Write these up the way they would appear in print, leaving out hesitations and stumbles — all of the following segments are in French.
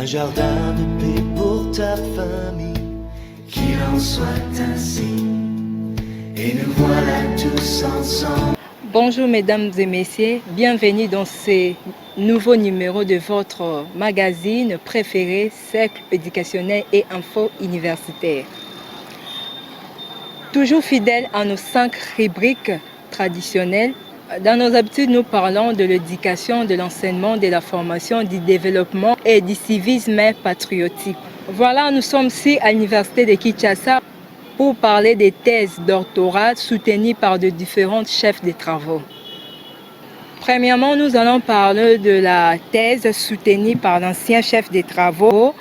un jardin de paix pour ta famille, qu'il en soit ainsi, et nous voilà tous ensemble. Bonjour mesdames et messieurs, bienvenue dans ce nouveau numéro de votre magazine préféré, Cercle éducationnel et info universitaire. Toujours fidèle à nos 5 rubriques traditionnelles, dans nos habitudes, nous parlons de l'éducation, de l'enseignement, de la formation, du développement et du civisme patriotique. Voilà, nous sommes ici à l'université de Kinshasa pour parler des thèses doctorales soutenues par de différents chefs de travaux. Premièrement, nous allons parler de la thèse soutenue par l'ancien chef de travaux.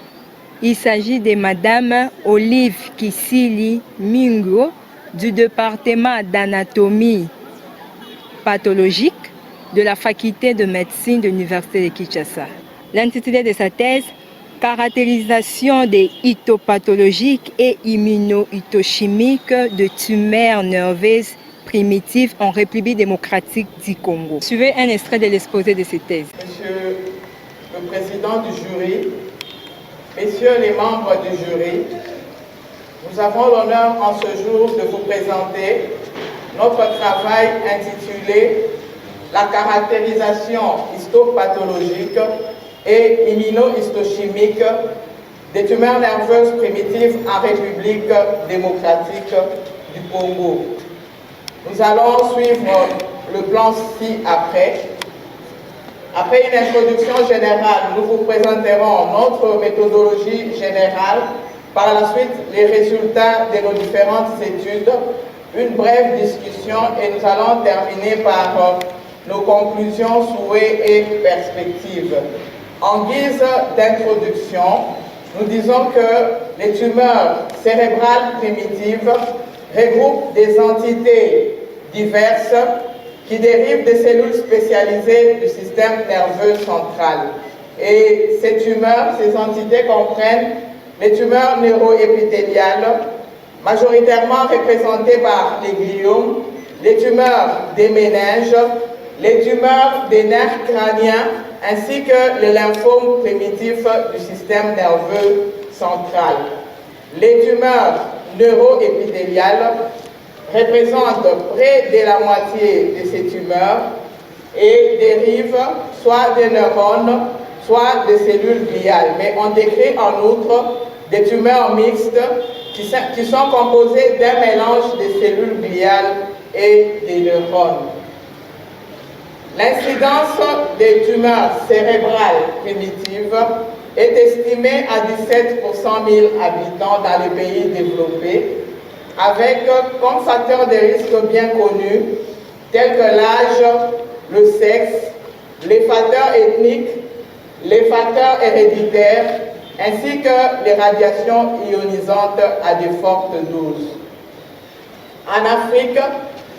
Il s'agit de Madame Olive Kisili Mingo du département d'anatomie pathologique de la faculté de médecine de l'université de Kinshasa. L'intitulé de sa thèse, caractérisation des histopathologiques et immunohistochimiques de tumeurs nerveuses primitives en République démocratique du Congo. Suivez un extrait de l'exposé de cette thèse. Monsieur le président du jury, messieurs les membres du jury, nous avons l'honneur en ce jour de vous présenter notre travail intitulé « La caractérisation histopathologique et immunohistochimique des tumeurs nerveuses primitives en République démocratique du Congo ». Nous allons suivre le plan ci-après. Après une introduction générale, nous vous présenterons notre méthodologie générale, par la suite les résultats de nos différentes études, une brève discussion et nous allons terminer par nos conclusions, souhaits et perspectives. En guise d'introduction, nous disons que les tumeurs cérébrales primitives regroupent des entités diverses qui dérivent des cellules spécialisées du système nerveux central. Et ces tumeurs, ces entités comprennent les tumeurs neuroépithéliales, majoritairement représentées par les gliomes, les tumeurs des méninges, les tumeurs des nerfs crâniens, ainsi que les lymphomes primitifs du système nerveux central. Les tumeurs neuroépithéliales représentent près de la moitié de ces tumeurs et dérivent soit des neurones, soit des cellules gliales. Mais on décrit en outre des tumeurs mixtes qui sont composées d'un mélange des cellules gliales et des neurones. L'incidence des tumeurs cérébrales primitives est estimée à 17 pour 100 000 habitants dans les pays développés, avec comme facteurs de risque bien connus, tels que l'âge, le sexe, les facteurs ethniques, les facteurs héréditaires, ainsi que les radiations ionisantes à de fortes doses. En Afrique,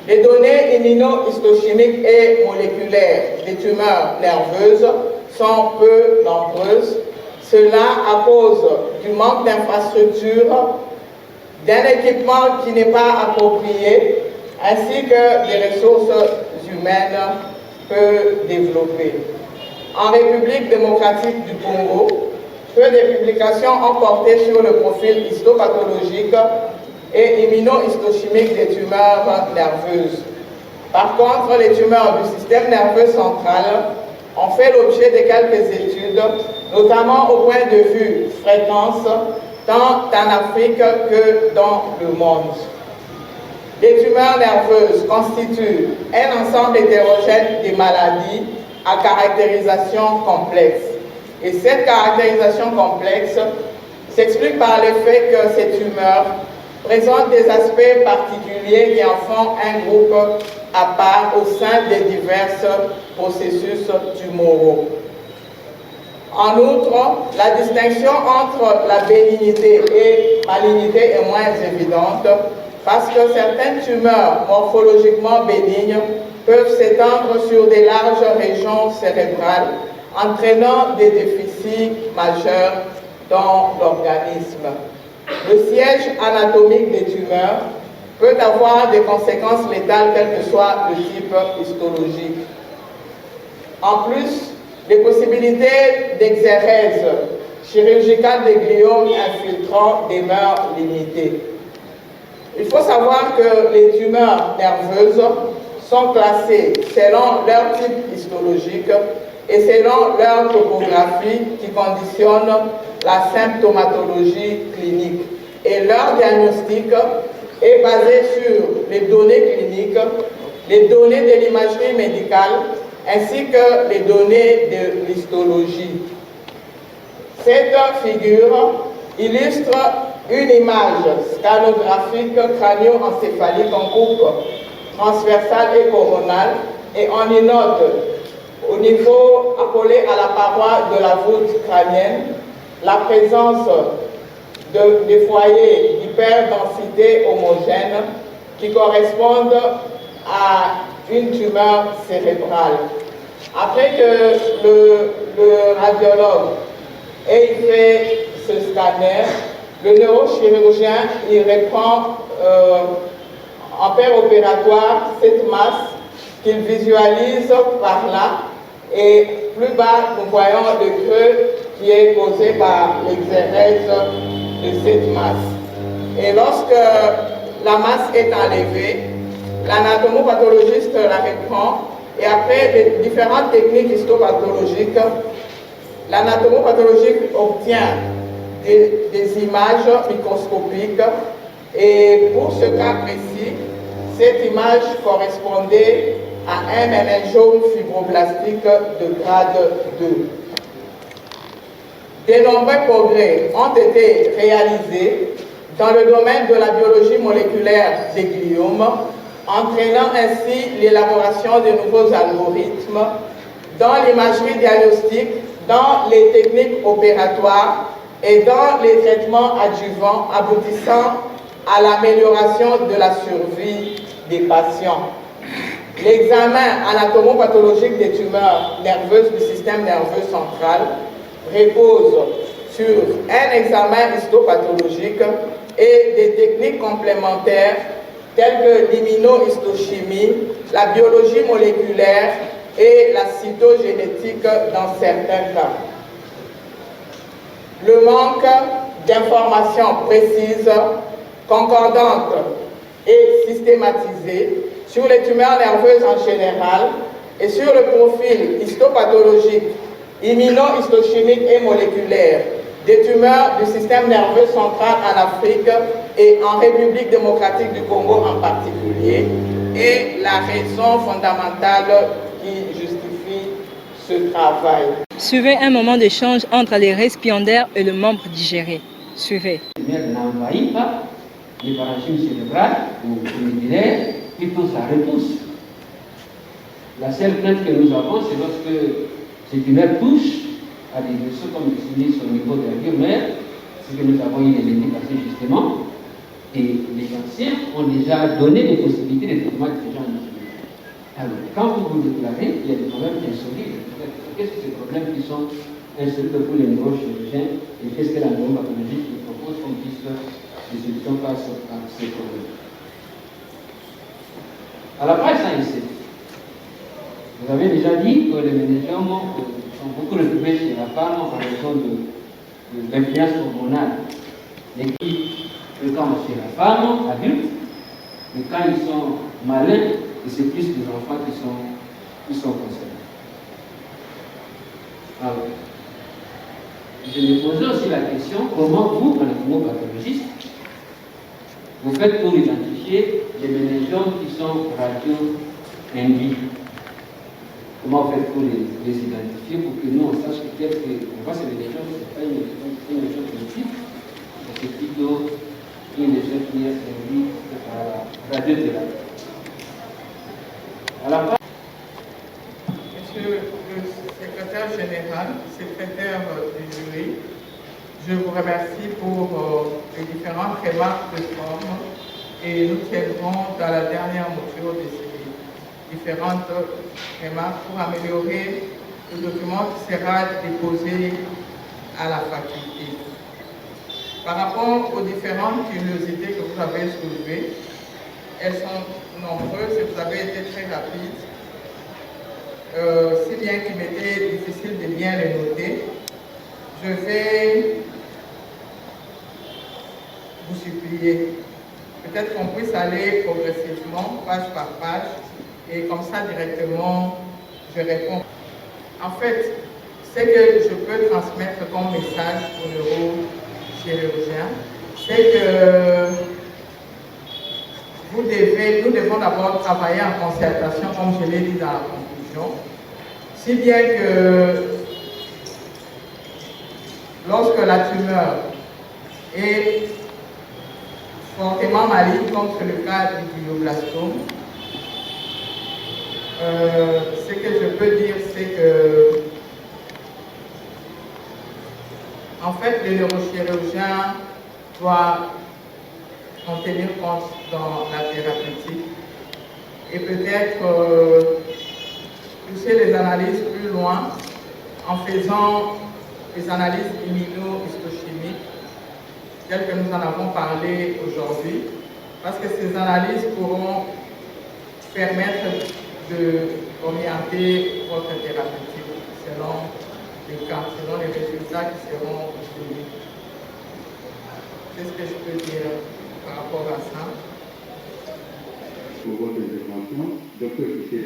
les données immunohistochimiques et moléculaires des tumeurs nerveuses sont peu nombreuses, cela à cause du manque d'infrastructures, d'un équipement qui n'est pas approprié, ainsi que des ressources humaines peu développées. En République démocratique du Congo, peu de publications ont porté sur le profil histopathologique et immunohistochimique des tumeurs nerveuses. Par contre, les tumeurs du système nerveux central ont fait l'objet de quelques études, notamment au point de vue fréquence, tant en Afrique que dans le monde. Les tumeurs nerveuses constituent un ensemble hétérogène de maladies à caractérisation complexe. Et cette caractérisation complexe s'explique par le fait que ces tumeurs présentent des aspects particuliers qui en font un groupe à part au sein des divers processus tumoraux. En outre, la distinction entre la bénignité et malignité est moins évidente parce que certaines tumeurs morphologiquement bénignes peuvent s'étendre sur des larges régions cérébrales, entraînant des déficits majeurs dans l'organisme. Le siège anatomique des tumeurs peut avoir des conséquences létales quel que soit le type histologique. En plus, les possibilités d'exérèse chirurgicales des gliomes infiltrants demeure limitée. Il faut savoir que les tumeurs nerveuses sont classées selon leur type histologique et selon leur topographie qui conditionne la symptomatologie clinique. Et leur diagnostic est basé sur les données cliniques, les données de l'imagerie médicale ainsi que les données de l'histologie. Cette figure illustre une image scanographique crânio-encéphalique en coupe transversale et coronale et on y note au niveau accolé à la paroi de la voûte crânienne la présence des foyers d'hyperdensité homogène qui correspondent à une tumeur cérébrale. Après que le radiologue ait fait ce scanner, le neurochirurgien il reprend en paire opératoire cette masse qu'il visualise par là et plus bas nous voyons le creux qui est causé par l'exérèse de cette masse. Et lorsque la masse est enlevée, l'anatomopathologiste la reprend et après les différentes techniques histopathologiques, l'anatomopathologiste obtient des images microscopiques et pour ce cas précis, cette image correspondait à un méningiome fibroblastique de grade 2. De nombreux progrès ont été réalisés dans le domaine de la biologie moléculaire des gliomes, entraînant ainsi l'élaboration de nouveaux algorithmes dans l'imagerie diagnostique, dans les techniques opératoires et dans les traitements adjuvants aboutissant à l'amélioration de la survie des patients. L'examen anatomopathologique des tumeurs nerveuses du système nerveux central repose sur un examen histopathologique et des techniques complémentaires telles que l'immunohistochimie, la biologie moléculaire et la cytogénétique dans certains cas. Le manque d'informations précises, concordantes et systématisées sur les tumeurs nerveuses en général et sur le profil histopathologique, immunohistochimique et moléculaire des tumeurs du système nerveux central en Afrique et en République démocratique du Congo en particulier est la raison fondamentale qui justifie ce travail. Suivez un moment d'échange entre les récipiendaires et le membre digéré. Suivez. N'envahit pas les parenchymes cérébrales ou médulaires, plutôt ça repousse. La seule plainte que nous avons, c'est lorsque ces tumeurs touchent à des vaisseaux comme le sinus au niveau de la mère, c'est que nous avons eu des étés passés justement, et les anciens ont déjà donné des possibilités de traitement de ces gens. Alors, quand vous vous déclarez, il y a des problèmes insolubles. Qu'est-ce que ces problèmes qui sont insolubles pour les neurochirurgiens et qu'est-ce que la neuropathologie nous propose comme piste de solution face à ces problèmes? À la page 107, vous avez déjà dit que les méningiomes sont beaucoup retrouvés chez la femme en raison de l'influence hormonale. Mais qui fréquentent chez la femme adulte, mais quand ils sont malins, c'est plus les enfants qui sont concernés. Alors, je me posais aussi la question, comment vous, anatomopathologiste, vous faites pour identifier les méningiomes qui sont radio-induits? Comment vous faites pour les identifier pour que nous on sache que peut-être que on voit ces méningiomes, ce n'est pas une lésion positive, c'est plutôt une lésion qui est induite par la radiothérapie. Alors, Monsieur le secrétaire général, secrétaire du jury, je vous remercie pour les différentes remarques de forme et nous tiendrons dans la dernière mouture de ces différentes remarques pour améliorer le document qui sera déposé à la faculté. Par rapport aux différentes curiosités que vous avez soulevées, elles sont nombreuses et vous avez été très rapide, si bien qu'il m'était difficile de bien les noter. je vais vous supplier. Peut-être qu'on puisse aller progressivement, page par page, et comme ça directement, je réponds. En fait, ce que je peux transmettre comme message aux neurochirurgiens, c'est que nous devons d'abord travailler en concertation, comme je l'ai dit dans la conclusion, si bien que lorsque la tumeur est fortement maligne, comme c'est le cas du glioblastome, ce que je peux dire, c'est que en fait, le neurochirurgien doit en tenir compte dans la thérapeutique et peut-être pousser les analyses plus loin en faisant des analyses immunohistochimiques telles que nous en avons parlé aujourd'hui, parce que ces analyses pourront permettre d'orienter votre thérapeutique selon les cas, selon les résultats qui seront obtenus. C'est ce que je peux dire par rapport à ça. Pour votre intervention, Dr. Fischer.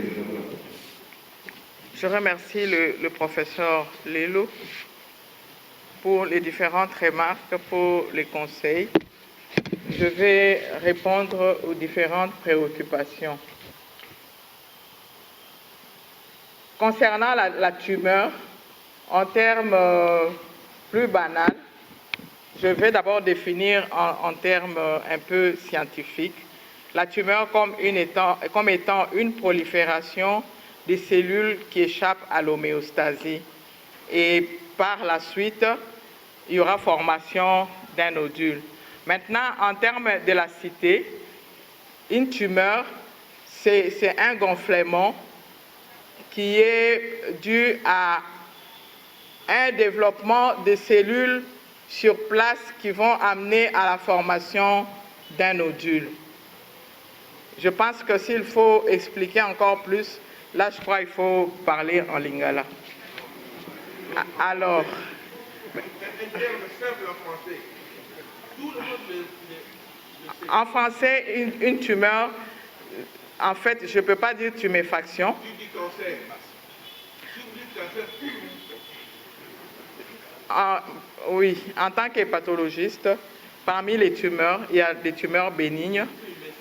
Je remercie le professeur Lelo pour les différentes remarques, pour les conseils. Je vais répondre aux différentes préoccupations. Concernant la tumeur, en termes plus banals, je vais d'abord définir en termes un peu scientifiques la tumeur comme étant une prolifération des cellules qui échappent à l'homéostasie. Et par la suite, il y aura formation d'un nodule. Maintenant, en termes d'élastité, une tumeur, c'est un gonflement qui est dû à un développement de cellules sur place qui vont amener à la formation d'un nodule. Je pense que s'il faut expliquer encore plus, là je crois qu'il faut parler en lingala. Alors, en français, une tumeur, en fait, je ne peux pas dire tuméfaction. Oui, en tant que pathologiste, parmi les tumeurs, il y a des tumeurs bénignes,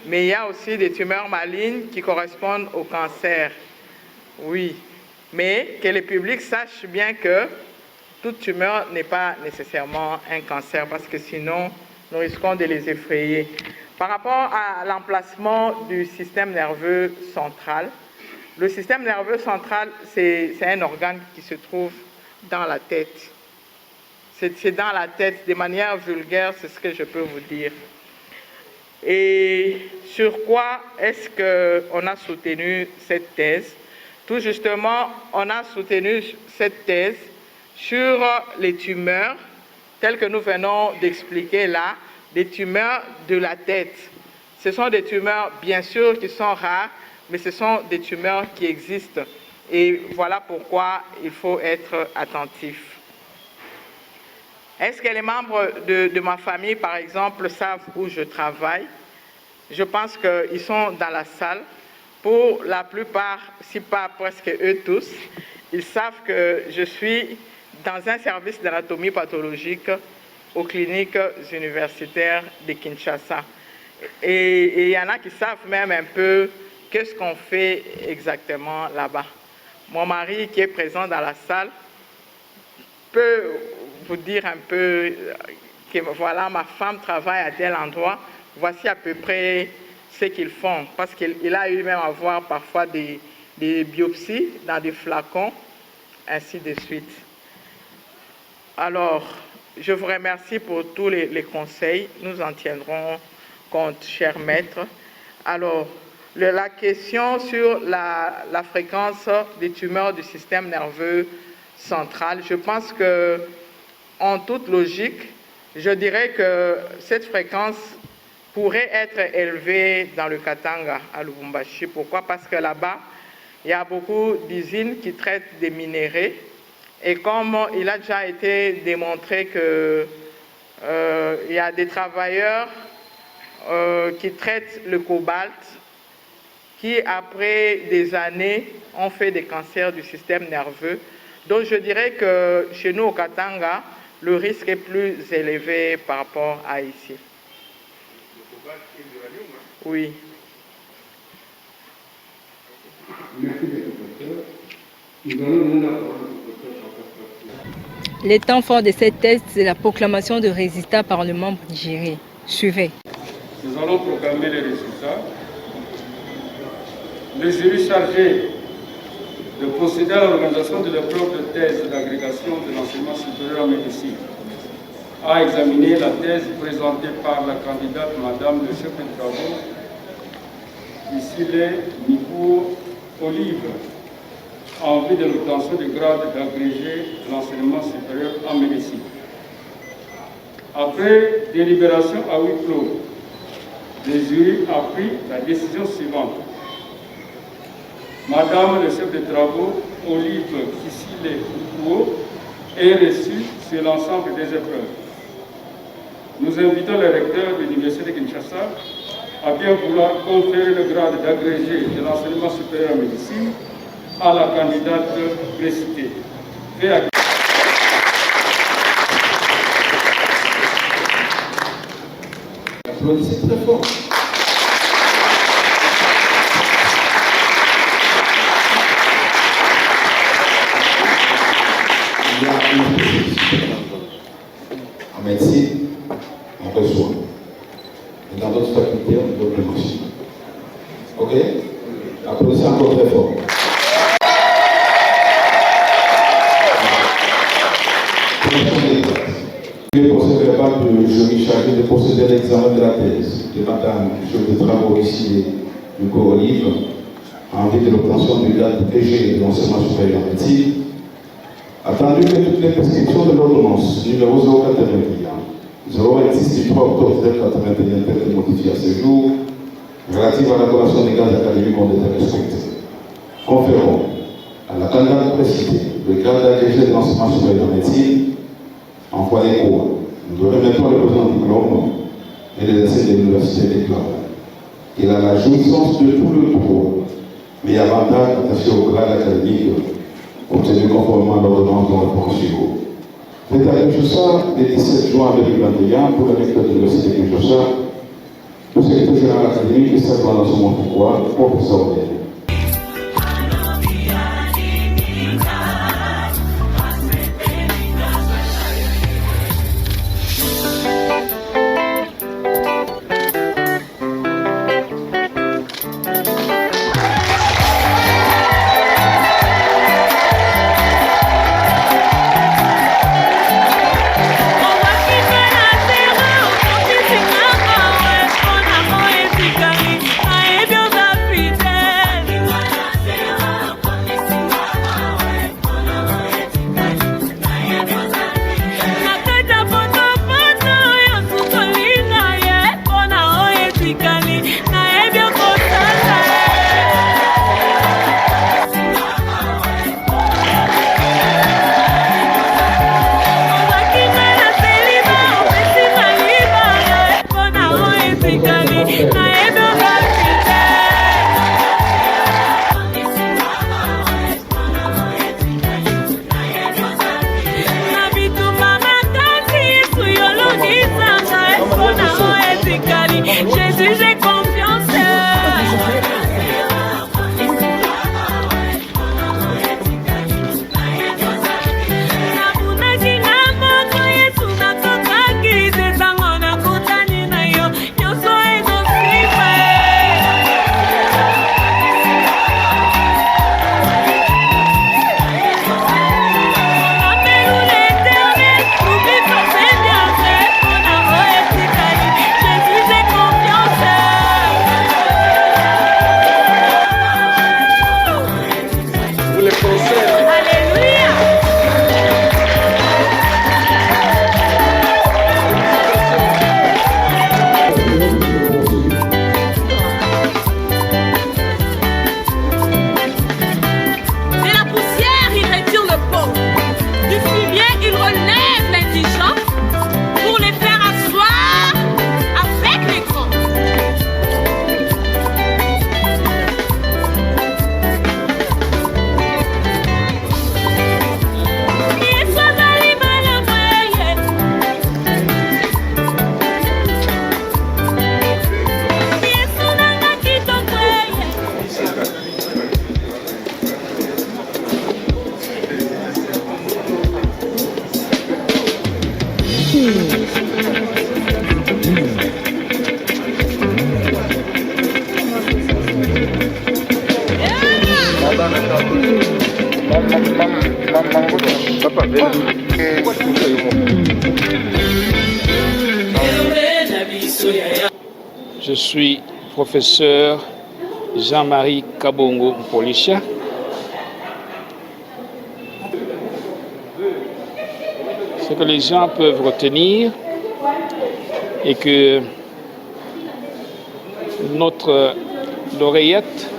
mais il y a aussi des tumeurs malignes qui correspondent au cancer. Oui, mais que le public sache bien que toute tumeur n'est pas nécessairement un cancer, parce que sinon, nous risquons de les effrayer. Par rapport à l'emplacement du système nerveux central, le système nerveux central, c'est un organe qui se trouve dans la tête. C'est dans la tête, de manière vulgaire, c'est ce que je peux vous dire. Et sur quoi est-ce qu'on a soutenu cette thèse? Tout justement, on a soutenu cette thèse sur les tumeurs, telles que nous venons d'expliquer là, des tumeurs de la tête. Ce sont des tumeurs, bien sûr, qui sont rares, mais ce sont des tumeurs qui existent. Et voilà pourquoi il faut être attentif. Est-ce que les membres de ma famille, par exemple, savent où je travaille? Je pense qu'ils sont dans la salle. Pour la plupart, si pas presque eux tous, ils savent que je suis dans un service d'anatomie pathologique aux cliniques universitaires de Kinshasa. Et il y en a qui savent même un peu qu'est-ce qu'on fait exactement là-bas. Mon mari, qui est présent dans la salle, peut vous dire un peu que voilà, ma femme travaille à tel endroit, voici à peu près ce qu'ils font, parce qu'il a eu même à voir parfois des biopsies dans des flacons, ainsi de suite. Alors, je vous remercie pour tous les conseils, nous en tiendrons compte, cher maître. Alors, la question sur la fréquence des tumeurs du système nerveux central, je pense que, en toute logique, je dirais que cette fréquence pourrait être élevée dans le Katanga, à Lubumbashi. Pourquoi? Parce que là-bas, il y a beaucoup d'usines qui traitent des minéraux Et comme il a déjà été démontré que il y a des travailleurs qui traitent le cobalt, qui après des années ont fait des cancers du système nerveux. Donc je dirais que chez nous au Katanga, le risque est plus élevé par rapport à ici. Le cobalt et l'uranium, hein? Oui. Merci, professeur. Nous allons donner la parole au professeur. Les temps forts de cette thèse, c'est la proclamation de résultats par le membre du jury. Suivez. Nous allons proclamer les résultats. Le jury chargé de procéder à l'organisation de l'épreuve de thèse d'agrégation de l'enseignement supérieur en médecine a examiné la thèse présentée par la candidate Madame le chef de travaux, Isile Nico Olive, en vue de l'obtention du grade d'agrégé de l'enseignement supérieur en médecine. Après délibération à huis clos, le jury a pris la décision suivante. Madame le chef de travaux, Olive Kisile Nico, est reçue sur l'ensemble des épreuves. Nous invitons le recteur de l'Université de Kinshasa à bien vouloir conférer le grade d'agrégé de l'enseignement supérieur en médecine à la candidate précitée. Applaudissez très fort. Il y a une spécificité en médecine, on reçoit. Et dans d'autres facultés, on donne le maximum. Ok? Applaudissez encore très fort. Le procès verbal du jury chargé de procéder à l'examen de la thèse de Madame chef de travaux ici du corps Olive en vue de l'obtention du grade PG de l'enseignement supérieur en médecine. Attendu que toutes les prescriptions de l'ordonnance numéro 081 026 du 3 octobre 1981 telles que modifiées à ce jour, relative à l'appellation des gaz académiques ont été respectées. Conférons à la candidate précitée le grade d'agrégé de l'enseignement supérieur en médecine en foyer court. Nous remettons le présent diplôme et les essais de l'université déclarant qu'il a la jouissance de tout le droit, mais avantage attaché au grade académique obtenu conformément à l'ordonnance dont le poursuivant. C'est à Kinshasa, le 17 juin 2021, pour le recteur de l'Université de Kinshasa, le secrétaire général académique et servant dans son monde pourquoi, professeur Odel. Je suis professeur Jean-Marie Kabongo Mpolisha. Ce que les gens peuvent retenir est que notre lauréate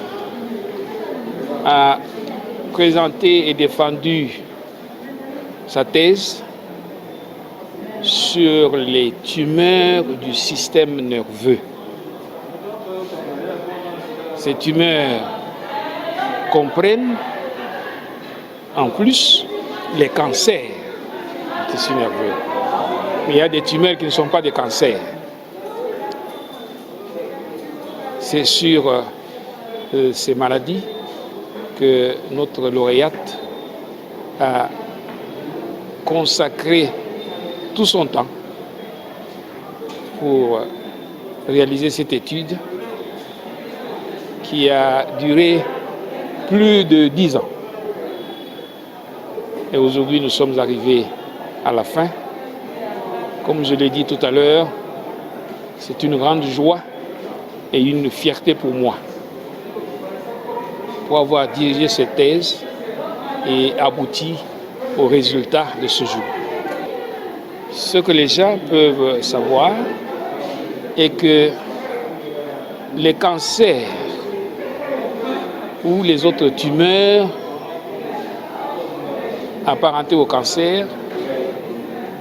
a présenté et défendu sa thèse sur les tumeurs du système nerveux. Ces tumeurs comprennent en plus les cancers du tissu nerveux. Mais il y a des tumeurs qui ne sont pas des cancers. C'est sur ces maladies que notre lauréate a consacré tout son temps pour réaliser cette étude qui a duré plus de 10 ans. Et aujourd'hui, nous sommes arrivés à la fin. Comme je l'ai dit tout à l'heure, c'est une grande joie et une fierté pour moi pour avoir dirigé cette thèse et abouti au résultat de ce jour. Ce que les gens peuvent savoir est que les cancers ou les autres tumeurs apparentées au cancer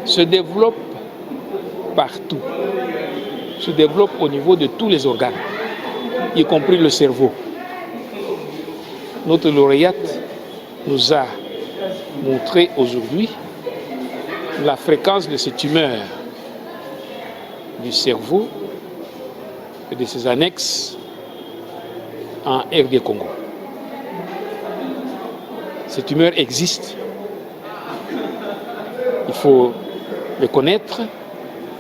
se développent partout, se développent au niveau de tous les organes, y compris le cerveau. Notre lauréate nous a montré aujourd'hui la fréquence de ces tumeurs du cerveau et de ses annexes en RD Congo. Ces tumeurs existent. Il faut les connaître,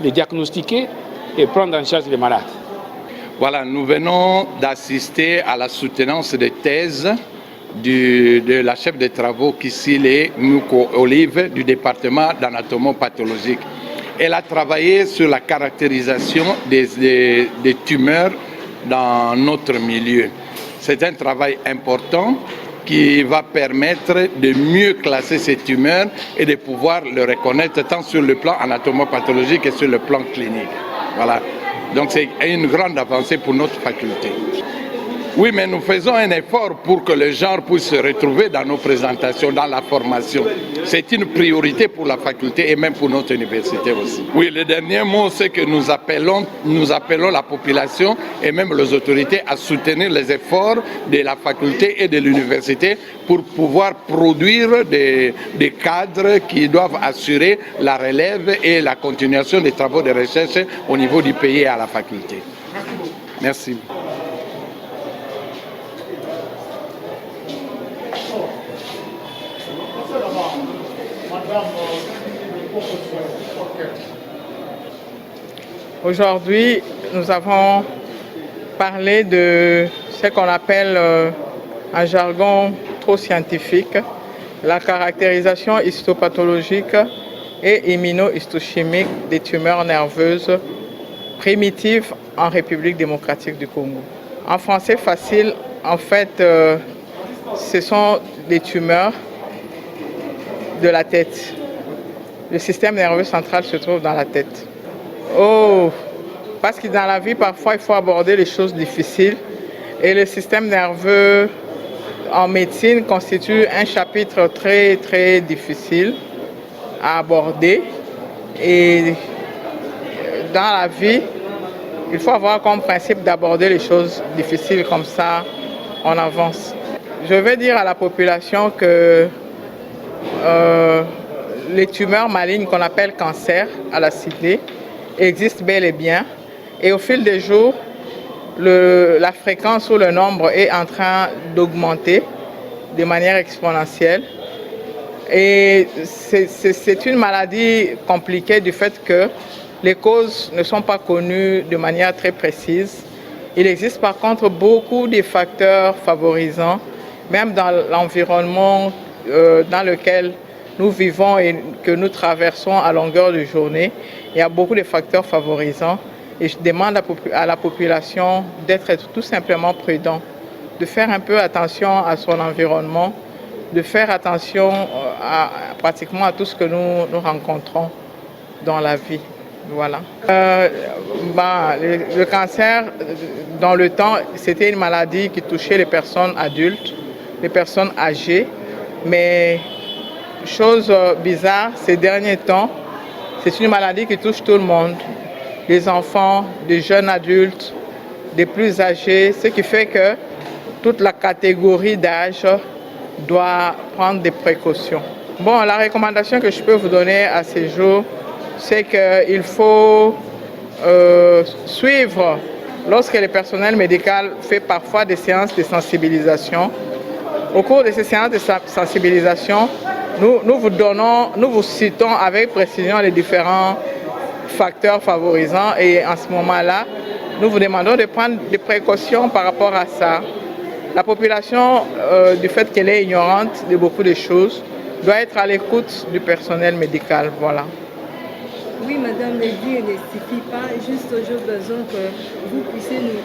les diagnostiquer et prendre en charge les malades. Voilà, nous venons d'assister à la soutenance des thèses de la chef de travaux Kisile Nuko Olive du département d'anatomopathologique. Elle a travaillé sur la caractérisation des tumeurs dans notre milieu. C'est un travail important qui va permettre de mieux classer ces tumeurs et de pouvoir le reconnaître tant sur le plan anatomopathologique que sur le plan clinique. Voilà. Donc c'est une grande avancée pour notre faculté. Oui, mais nous faisons un effort pour que le genre puisse se retrouver dans nos présentations, dans la formation. C'est une priorité pour la faculté et même pour notre université aussi. Oui, le dernier mot, c'est que nous appelons la population et même les autorités à soutenir les efforts de la faculté et de l'université pour pouvoir produire des cadres qui doivent assurer la relève et la continuation des travaux de recherche au niveau du pays et à la faculté. Merci. Aujourd'hui, nous avons parlé de ce qu'on appelle en jargon trop scientifique, la caractérisation histopathologique et immunohistochimique des tumeurs nerveuses primitives en République démocratique du Congo. En français facile, en fait, ce sont des tumeurs de la tête. Le système nerveux central se trouve dans la tête. Oh, parce que dans la vie, parfois, il faut aborder les choses difficiles. Et le système nerveux en médecine constitue un chapitre très, très difficile à aborder. Et dans la vie, il faut avoir comme principe d'aborder les choses difficiles comme ça, on avance. Je vais dire à la population que les tumeurs malignes qu'on appelle cancer à la cité existent bel et bien. Et au fil des jours, la fréquence ou le nombre est en train d'augmenter de manière exponentielle. Et c'est une maladie compliquée du fait que les causes ne sont pas connues de manière très précise. Il existe par contre beaucoup de facteurs favorisants, même dans l'environnement dans lequel nous vivons et que nous traversons à longueur de journée. Il y a beaucoup de facteurs favorisants et je demande à la population d'être tout simplement prudent, de faire un peu attention à son environnement, de faire attention pratiquement à tout ce que nous rencontrons dans la vie. Voilà. Le cancer, dans le temps, c'était une maladie qui touchait les personnes adultes, les personnes âgées. Mais, chose bizarre, ces derniers temps, c'est une maladie qui touche tout le monde. Les enfants, des jeunes adultes, des plus âgés, ce qui fait que toute la catégorie d'âge doit prendre des précautions. Bon, la recommandation que je peux vous donner à ces jours, c'est qu'il faut suivre, lorsque le personnel médical fait parfois des séances de sensibilisation. Au cours de ces séances de sensibilisation, nous vous citons avec précision les différents facteurs favorisants et en ce moment-là, nous vous demandons de prendre des précautions par rapport à ça. La population, du fait qu'elle est ignorante de beaucoup de choses, doit être à l'écoute du personnel médical. Voilà. Oui, madame, le dire ne suffit pas. Juste, j'ai besoin que vous puissiez nous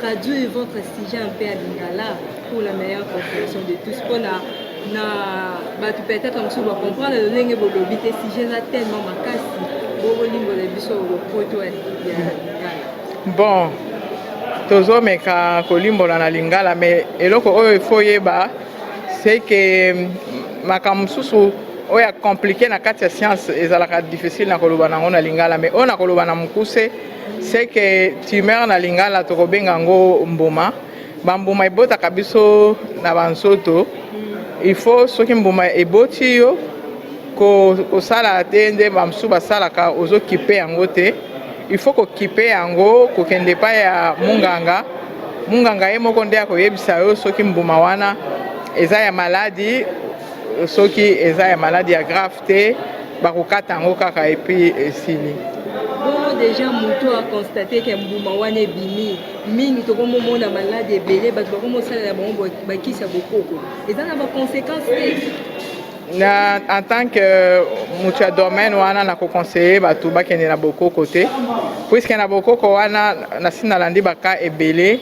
traduire votre sujet un peu à Lingala pour la meilleure compréhension de tous. Peut-être comme ça, on va comprendre le langue bolobité si j'ai tellement ma casse. Bon, tozo meka kolimbola na Lingala, mais eloko oyo faut yeba, c'est que makamususu oya compliqué na kati ya science ezalaka difficile na koloba nango na Lingala, mais oyo na koloba na mukuse c'est que tumeur na Lingala tokobenga ngo mbuma. Bambuma ebotaka biso na bansoto. Il faut soki mbuma eboti yo kosala te nde bamususu basalaka ozokipe yango te. Il faut kokipe yango kokende pa ya munganga ye moko nde akoyebisa yo soki mbuma wana eza ya maladi, soki eza ya maladi ya grave te, bakokata yango kaka epi esili. Bon, déjà moto a constaté que mbuma wana ebimi mingi tokomomona maladi ebele bato bakomosalela bango bakisa bokoko eza na baconséquence te. En tant que mutu ya domaine wana nakoconseille bato bakende na bokoko te, puisque na bokoko wana nasi nalandi baka ebele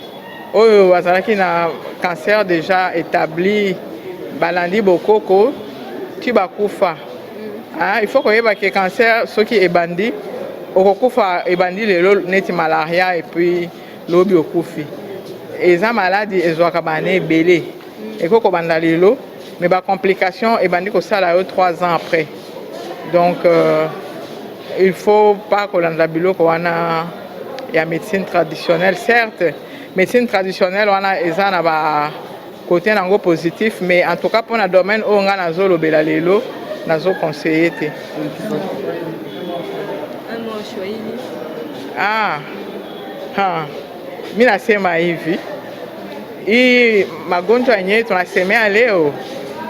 oyo bazalaki na cancer déjà établi balandi bokoko ti bakufa. Il faut koyeba ke cancer soki ebandi okokufa ebandi lelo neti malaria et puis lobi okufi. Eza maladi ezwaka bana ebele ekoko banda lelo mais ba complication ebandi kosala yo 3 ans après. Donc il faut pas kolanda biloko wana ya médecine traditionnelle. Certes, médecine traditionnelle wana eza na ba côté nango positif, mais en tout cas pour na domaine oyo nga nazolobela lelo nazo conseiller te. Mi nasema hivi, hii magonjwa yenyewe tunasemea leo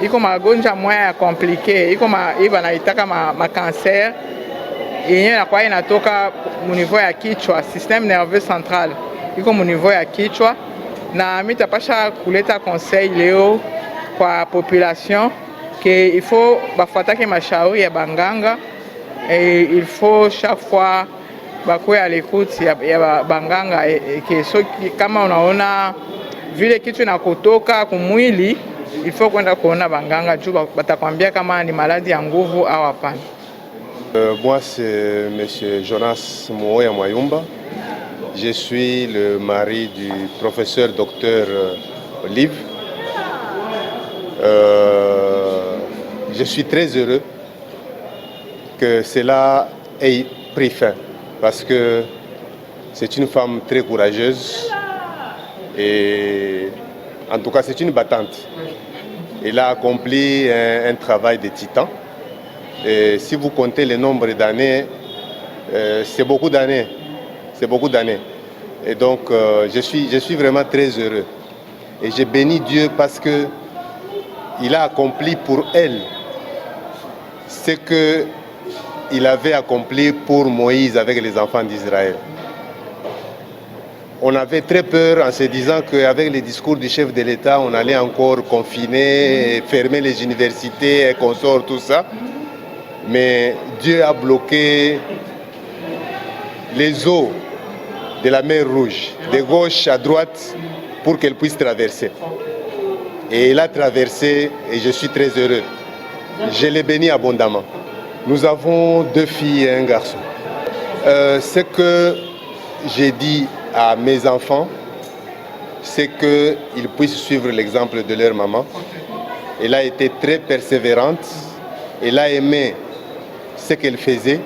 iko magonjwa moya ya komplike, iko banaitaka makanser yenyewe nakuwa inatoka mu niveau ya kichwa, système nerveux central iko mu niveau ya kichwa, na mitapasha kuleta conseil leo kwa population que il faut bafuatake mashauri ya banganga et il faut chaque fois bakuwe à l'écoute ya banganga que soki kama unaona vile kitu inakotoka kumwili il faut kwenda kuona banganga juu batakwambia kama ni maladi ya nguvu au hapana. Moi c'est monsieur Jonas Mouoya Mwayumba. Je suis le mari du professeur docteur Olive. Je suis très heureux que cela ait pris fin parce que c'est une femme très courageuse et en tout cas c'est une battante. Elle a accompli un travail de titan et si vous comptez le nombre d'années, c'est beaucoup d'années. C'est beaucoup d'années. Et donc je suis vraiment très heureux et je bénis Dieu parce que il a accompli pour elle ce qu'il avait accompli pour Moïse avec les enfants d'Israël. On avait très peur en se disant qu'avec les discours du chef de l'État, on allait encore confiner, fermer les universités et consorts, tout ça. Mais Dieu a bloqué les eaux de la mer Rouge, de gauche à droite, pour qu'elle puisse traverser. Et elle a traversé et je suis très heureux. Je l'ai béni abondamment. Nous avons 2 filles et un garçon. Ce que j'ai dit à mes enfants, c'est qu'ils puissent suivre l'exemple de leur maman. Elle a été très persévérante, elle a aimé ce qu'elle faisait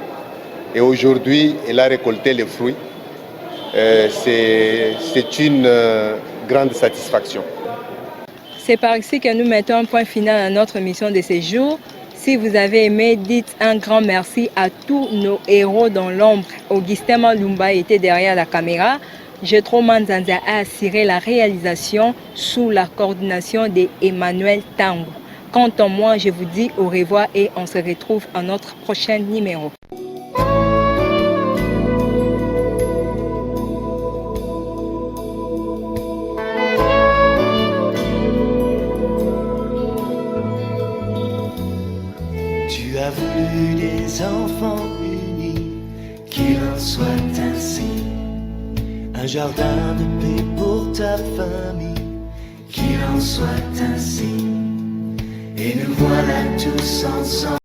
et aujourd'hui elle a récolté les fruits. C'est une grande satisfaction. C'est par ici que nous mettons un point final à notre mission de ce jour. Si vous avez aimé, dites un grand merci à tous nos héros dans l'ombre. Augustin Malumba était derrière la caméra. Jetro Manzanza a assuré la réalisation sous la coordination d'Emmanuel Tango. Quant à moi, je vous dis au revoir et on se retrouve à notre prochain numéro. Tu as voulu des enfants unis, qu'il en soit ainsi. Un jardin de paix pour ta famille, qu'il en soit ainsi. Et nous voilà tous ensemble.